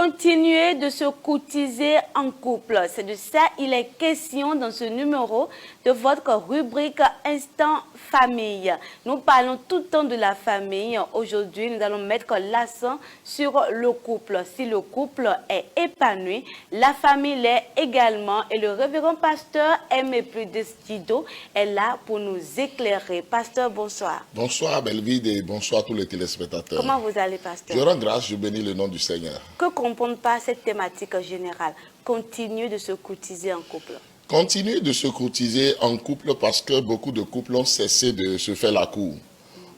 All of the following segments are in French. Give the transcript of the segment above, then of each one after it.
Continuer de se courtiser en couple. C'est de ça il est question dans ce numéro de votre rubrique Instant Famille. Nous parlons tout le temps de la famille. Aujourd'hui, nous allons mettre l'accent sur le couple. Si le couple est épanoui, la famille l'est également. Et le révérend pasteur Aimé Pludeskido est là pour nous éclairer. Pasteur, bonsoir. Bonsoir Belvide et bonsoir tous les téléspectateurs. Comment vous allez, pasteur? Je rends grâce, je bénis le nom du Seigneur. Que comprendre par cette thématique générale? Continuer de se courtiser en couple. Continuer de se courtiser en couple parce que beaucoup de couples ont cessé de se faire la cour.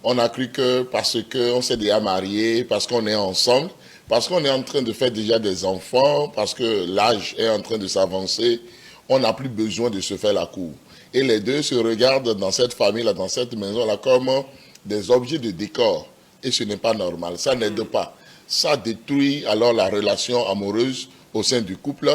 On a cru que parce qu'on s'est déjà marié, parce qu'on est ensemble, parce qu'on est en train de faire déjà des enfants, parce que l'âge est en train de s'avancer, on n'a plus besoin de se faire la cour. Et les deux se regardent dans cette famille-là, dans cette maison-là, comme des objets de décor. Et ce n'est pas normal, ça n'aide pas. Ça détruit alors la relation amoureuse au sein du couple.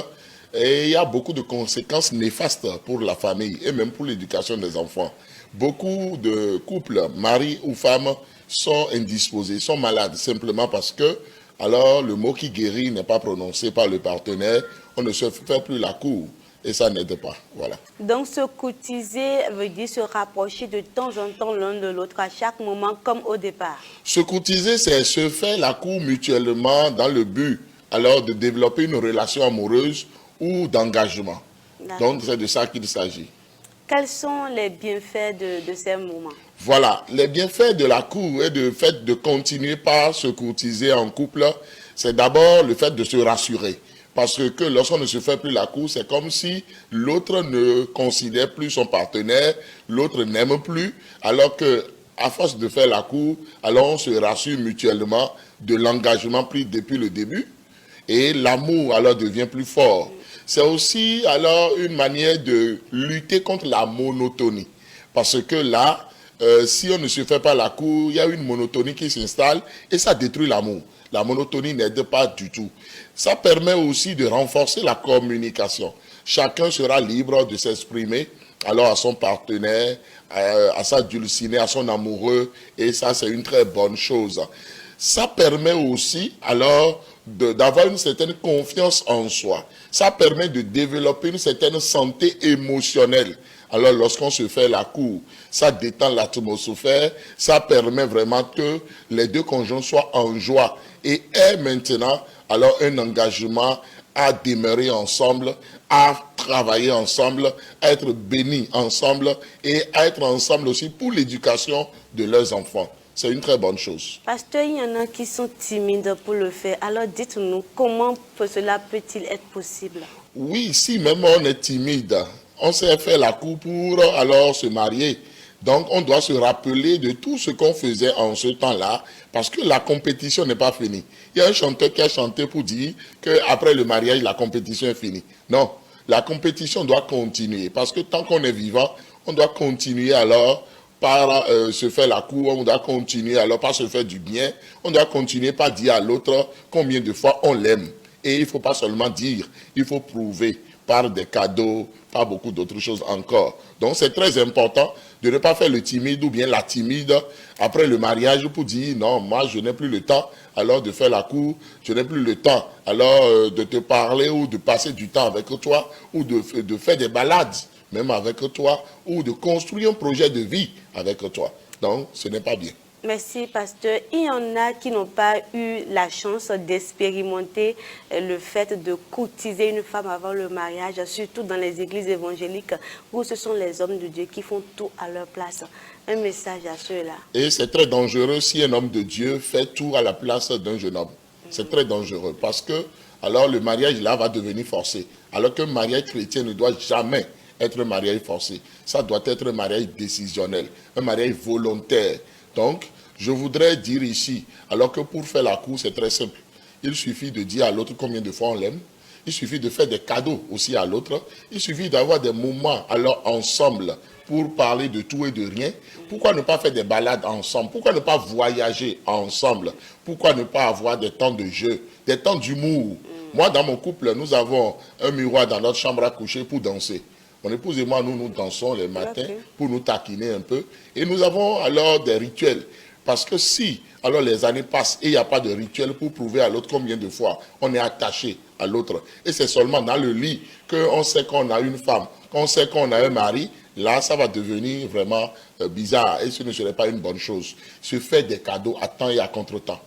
Et il y a beaucoup de conséquences néfastes pour la famille et même pour l'éducation des enfants. Beaucoup de couples, mari ou femme, sont indisposés, sont malades, simplement parce que alors le mot qui guérit n'est pas prononcé par le partenaire. On ne se fait plus la cour. Et ça n'aide pas, voilà. Donc, se courtiser veut dire se rapprocher de temps en temps l'un de l'autre à chaque moment, comme au départ. Se courtiser, c'est se faire la cour mutuellement dans le but alors de développer une relation amoureuse ou d'engagement. Donc, c'est de ça qu'il s'agit. Quels sont les bienfaits de ces moments? Voilà, les bienfaits de la cour et le fait de continuer par se courtiser en couple, c'est d'abord le fait de se rassurer. Parce que lorsqu'on ne se fait plus la cour, c'est comme si l'autre ne considère plus son partenaire, l'autre n'aime plus, alors que à force de faire la cour, alors on se rassure mutuellement de l'engagement pris depuis le début et l'amour alors devient plus fort. C'est aussi alors une manière de lutter contre la monotonie. Parce que là, si on ne se fait pas la cour, il y a une monotonie qui s'installe et ça détruit l'amour. La monotonie n'aide pas du tout. Ça permet aussi de renforcer la communication. Chacun sera libre de s'exprimer alors à son partenaire, à sa dulcinée, à son amoureux, et ça c'est une très bonne chose. Ça permet aussi alors d'avoir une certaine confiance en soi. Ça permet de développer une certaine santé émotionnelle. Alors lorsqu'on se fait la cour, ça détend l'atmosphère, ça permet vraiment que les deux conjoints soient en joie et aient maintenant alors un engagement à demeurer ensemble, à travailler ensemble, à être bénis ensemble et à être ensemble aussi pour l'éducation de leurs enfants. C'est une très bonne chose. Pasteur, il y en a qui sont timides pour le faire. Alors dites-nous, comment cela peut-il être possible? Oui, si même on est timide, on s'est fait la cour pour alors se marier. Donc on doit se rappeler de tout ce qu'on faisait en ce temps-là, parce que la compétition n'est pas finie. Il y a un chanteur qui a chanté pour dire qu'après le mariage, la compétition est finie. Non, la compétition doit continuer, parce que tant qu'on est vivant, on doit continuer alors par se faire la cour, on doit continuer alors par se faire du bien, on doit continuer par dire à l'autre combien de fois on l'aime. Et il ne faut pas seulement dire, il faut prouver par des cadeaux, par beaucoup d'autres choses encore. Donc c'est très important de ne pas faire le timide ou bien la timide après le mariage pour dire non, moi je n'ai plus le temps alors de faire la cour, je n'ai plus le temps alors de te parler ou de passer du temps avec toi ou de faire des balades même avec toi ou de construire un projet de vie avec toi. Donc ce n'est pas bien. Merci, pasteur. Il y en a qui n'ont pas eu la chance d'expérimenter le fait de courtiser une femme avant le mariage, surtout dans les églises évangéliques où ce sont les hommes de Dieu qui font tout à leur place. Un message à ceux-là. Et c'est très dangereux si un homme de Dieu fait tout à la place d'un jeune homme. C'est très dangereux parce que alors le mariage là va devenir forcé. Alors qu'un mariage chrétien ne doit jamais être un mariage forcé. Ça doit être un mariage décisionnel, un mariage volontaire. Donc, je voudrais dire ici, alors que pour faire la cour, c'est très simple. Il suffit de dire à l'autre combien de fois on l'aime. Il suffit de faire des cadeaux aussi à l'autre. Il suffit d'avoir des moments alors ensemble pour parler de tout et de rien. Pourquoi ne pas faire des balades ensemble? Pourquoi ne pas voyager ensemble? Pourquoi ne pas avoir des temps de jeu, des temps d'humour? Moi, dans mon couple, nous avons un miroir dans notre chambre à coucher pour danser. Mon épouse et moi, nous dansons les matins pour nous taquiner un peu. Et nous avons alors des rituels. Parce que si, alors les années passent et il n'y a pas de rituel pour prouver à l'autre combien de fois on est attaché à l'autre. Et c'est seulement dans le lit qu'on sait qu'on a une femme, qu'on sait qu'on a un mari. Là, ça va devenir vraiment bizarre et ce ne serait pas une bonne chose. Se faire des cadeaux à temps et à contre-temps.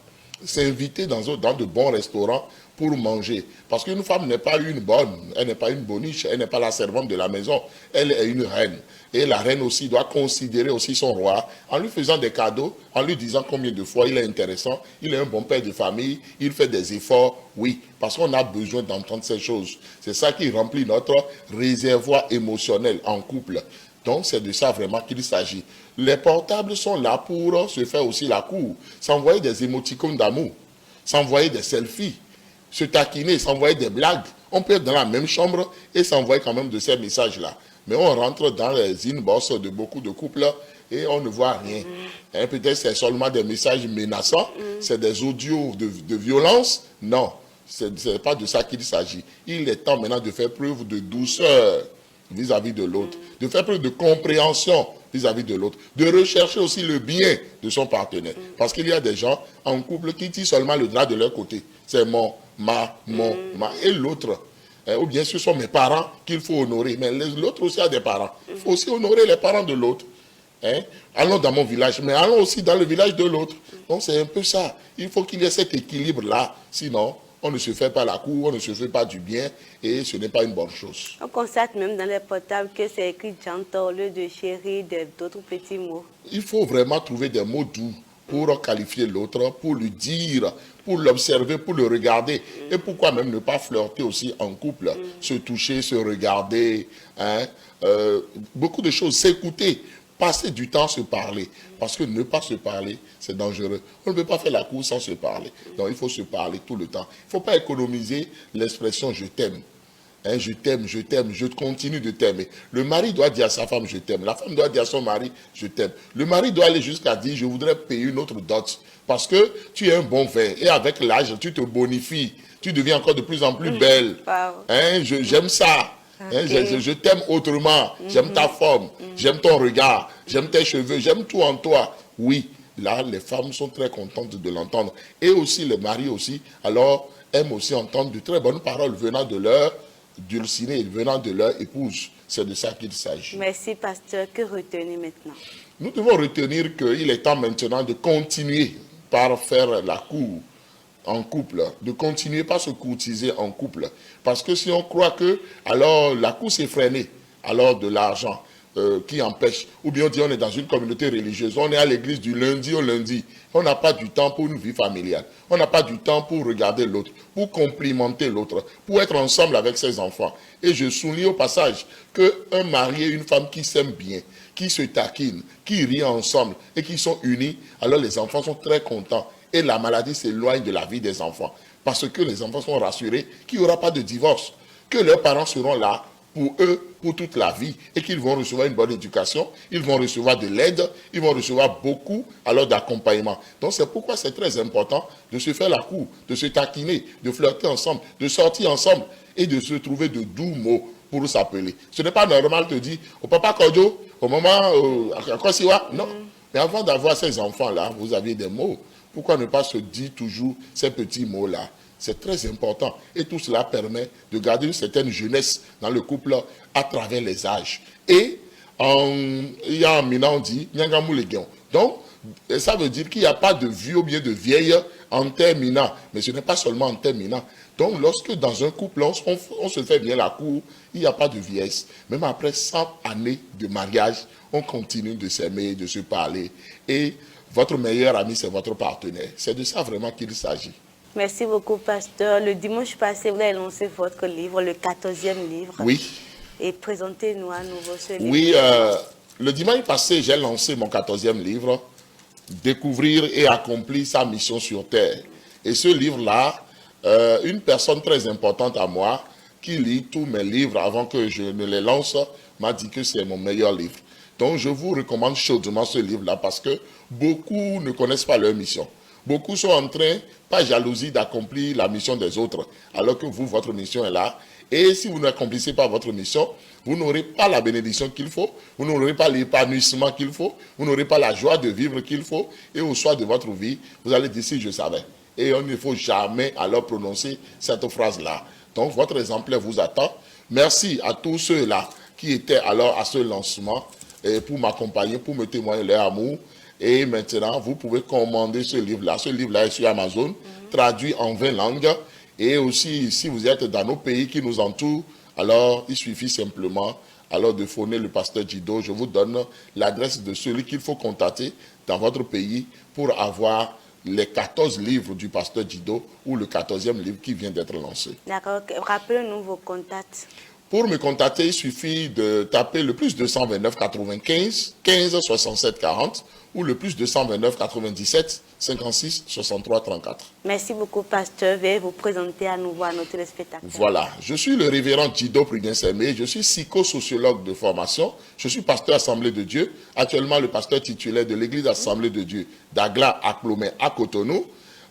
S'inviter dans de bons restaurants pour manger. Parce qu'une femme n'est pas une bonne, elle n'est pas une boniche, elle n'est pas la servante de la maison, elle est une reine. Et la reine aussi doit considérer aussi son roi en lui faisant des cadeaux, en lui disant combien de fois il est intéressant, il est un bon père de famille, il fait des efforts, oui, parce qu'on a besoin d'entendre ces choses. C'est ça qui remplit notre réservoir émotionnel en couple. Donc c'est de ça vraiment qu'il s'agit. Les portables sont là pour se faire aussi la cour, s'envoyer des émoticônes d'amour, s'envoyer des selfies, se taquiner, s'envoyer des blagues. On peut être dans la même chambre et s'envoyer quand même de ces messages-là. Mais on rentre dans les inbox de beaucoup de couples et on ne voit rien. Hein, peut-être c'est seulement des messages menaçants, c'est des audios de violence. Non, ce n'est pas de ça qu'il s'agit. Il est temps maintenant de faire preuve de douceur vis-à-vis de l'autre, de faire preuve de compréhension vis-à-vis de l'autre, de rechercher aussi le bien de son partenaire. Parce qu'il y a des gens en couple qui tirent seulement le drap de leur côté. C'est mon, ma, et l'autre. Ou bien ce sont mes parents qu'il faut honorer. Mais l'autre aussi a des parents. Il faut aussi honorer les parents de l'autre. Hein? Allons dans mon village, mais allons aussi dans le village de l'autre. Donc c'est un peu ça. Il faut qu'il y ait cet équilibre-là. Sinon, on ne se fait pas la cour, on ne se fait pas du bien et ce n'est pas une bonne chose. On constate même dans les portables que c'est écrit gentle au lieu de chéri, d'autres petits mots. Il faut vraiment trouver des mots doux pour qualifier l'autre, pour lui dire, pour l'observer, pour le regarder. Et pourquoi même ne pas flirter aussi en couple, se toucher, se regarder, hein, beaucoup de choses, s'écouter. Passer du temps à se parler. Parce que ne pas se parler, c'est dangereux. On ne peut pas faire la cour sans se parler. Donc il faut se parler tout le temps. Il ne faut pas économiser l'expression « je t'aime ». Hein, je t'aime, je continue de t'aimer. Le mari doit dire à sa femme « je t'aime ». La femme doit dire à son mari « je t'aime ». Le mari doit aller jusqu'à dire « je voudrais payer une autre dot ». Parce que tu es un bon vin. Et avec l'âge, tu te bonifies. Tu deviens encore de plus en plus belle. Hein, j'aime ça. Okay. Hein, je t'aime autrement, j'aime ta forme, j'aime ton regard, j'aime tes cheveux, j'aime tout en toi. Oui, là, les femmes sont très contentes de l'entendre. Et aussi, les maris aussi, alors, aiment aussi entendre de très bonnes paroles venant de leur dulcinée, venant de leur épouse. C'est de ça qu'il s'agit. Merci, pasteur. Que retenir maintenant? Nous devons retenir qu'il est temps maintenant de continuer par faire la cour en couple, de continuer pas se courtiser en couple. Parce que si on croit que, alors, la course est freinée, alors de l'argent qui empêche, ou bien on dit on est dans une communauté religieuse, on est à l'église du lundi au lundi, on n'a pas du temps pour une vie familiale, on n'a pas du temps pour regarder l'autre, pour complimenter l'autre, pour être ensemble avec ses enfants. Et je souligne au passage qu'un mari et une femme qui s'aiment bien, qui se taquinent, qui rient ensemble et qui sont unis, alors les enfants sont très contents. Et la maladie s'éloigne de la vie des enfants. Parce que les enfants sont rassurés qu'il n'y aura pas de divorce. Que leurs parents seront là pour eux, pour toute la vie. Et qu'ils vont recevoir une bonne éducation. Ils vont recevoir de l'aide. Ils vont recevoir beaucoup alors d'accompagnement. Donc c'est pourquoi c'est très important de se faire la cour, de se taquiner, de flirter ensemble, de sortir ensemble et de se trouver de doux mots pour s'appeler. Ce n'est pas normal de dire au papa Kojo, au moment, à Kosiwa. Non. Mais avant d'avoir ces enfants-là, vous aviez des mots. Pourquoi ne pas se dire toujours ces petits mots-là? C'est très important. Et tout cela permet de garder une certaine jeunesse dans le couple à travers les âges. Et il y a un mina, on dit, donc, ça veut dire qu'il n'y a pas de vieux ou bien de vieille en terminant. Mais ce n'est pas seulement en terminant. Donc, lorsque dans un couple, on se fait bien la cour, il n'y a pas de vieillesse. Même après 100 années de mariage, on continue de s'aimer, de se parler. Et votre meilleur ami, c'est votre partenaire. C'est de ça vraiment qu'il s'agit. Merci beaucoup, pasteur. Le dimanche passé, vous avez lancé votre livre, le 14e livre. Oui. Et présentez-nous à nouveau ce livre. Oui, le dimanche passé, j'ai lancé mon 14e livre, Découvrir et accomplir sa mission sur Terre. Et ce livre-là, une personne très importante à moi, qui lit tous mes livres avant que je ne les lance, m'a dit que c'est mon meilleur livre. Donc, je vous recommande chaudement ce livre-là parce que beaucoup ne connaissent pas leur mission. beaucoup sont en train, par jalousie, d'accomplir la mission des autres, alors que vous, votre mission est là. Et si vous n'accomplissez pas votre mission, vous n'aurez pas la bénédiction qu'il faut, vous n'aurez pas l'épanouissement qu'il faut, vous n'aurez pas la joie de vivre qu'il faut. Et au soir de votre vie, vous allez dire si je savais. Et il ne faut jamais alors prononcer cette phrase-là. Donc votre exemplaire vous attend. Merci à tous ceux-là qui étaient alors à ce lancement pour m'accompagner, pour me témoigner leur amour. Et maintenant, vous pouvez commander ce livre-là. Ce livre-là est sur Amazon, traduit en 20 langues. Et aussi, si vous êtes dans nos pays qui nous entourent, alors il suffit simplement alors de phoner le pasteur Djido. Je vous donne l'adresse de celui qu'il faut contacter dans votre pays pour avoir les 14 livres du pasteur Djido ou le 14e livre qui vient d'être lancé. D'accord. Rappelez-nous vos contacts. Pour me contacter, il suffit de taper le plus 229 95 15 67 40 ou le plus 229 97 56 63 34. Merci beaucoup, pasteur. Veuillez vous présenter à nouveau à nos téléspectateurs. Voilà, je suis le révérend Djido Prudence-Aimé, je suis psychosociologue de formation, je suis pasteur Assemblée de Dieu, actuellement le pasteur titulaire de l'église Assemblée de Dieu d'Agla à Clomé à Cotonou.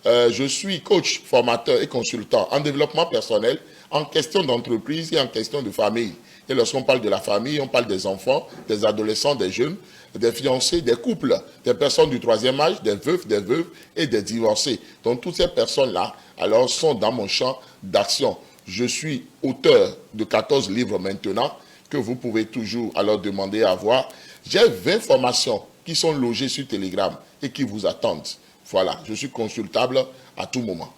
Je suis coach, formateur et consultant en développement personnel, en question d'entreprise et en question de famille. Et lorsqu'on parle de la famille, on parle des enfants, des adolescents, des jeunes, des fiancés, des couples, des personnes du troisième âge, des veufs, des veuves et des divorcés. Donc toutes ces personnes-là, alors, sont dans mon champ d'action. Je suis auteur de 14 livres maintenant que vous pouvez toujours alors demander à voir. J'ai 20 formations qui sont logées sur Telegram et qui vous attendent. Voilà, je suis consultable à tout moment.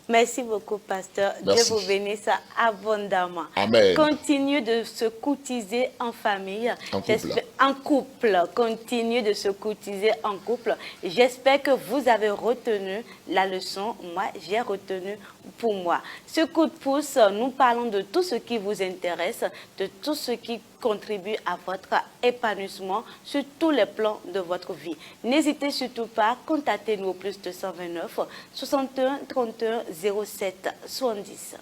Merci beaucoup, pasteur. Merci. Dieu vous bénisse abondamment. Amen. Continuez de se courtiser en famille. En couple. En couple. Continuez de se courtiser en couple. J'espère que vous avez retenu la leçon. Moi, j'ai retenu pour moi. Ce coup de pouce, nous parlons de tout ce qui vous intéresse, de tout ce qui contribue à votre épanouissement sur tous les plans de votre vie. N'hésitez surtout pas, contactez-nous au plus 229 61 31 07 70.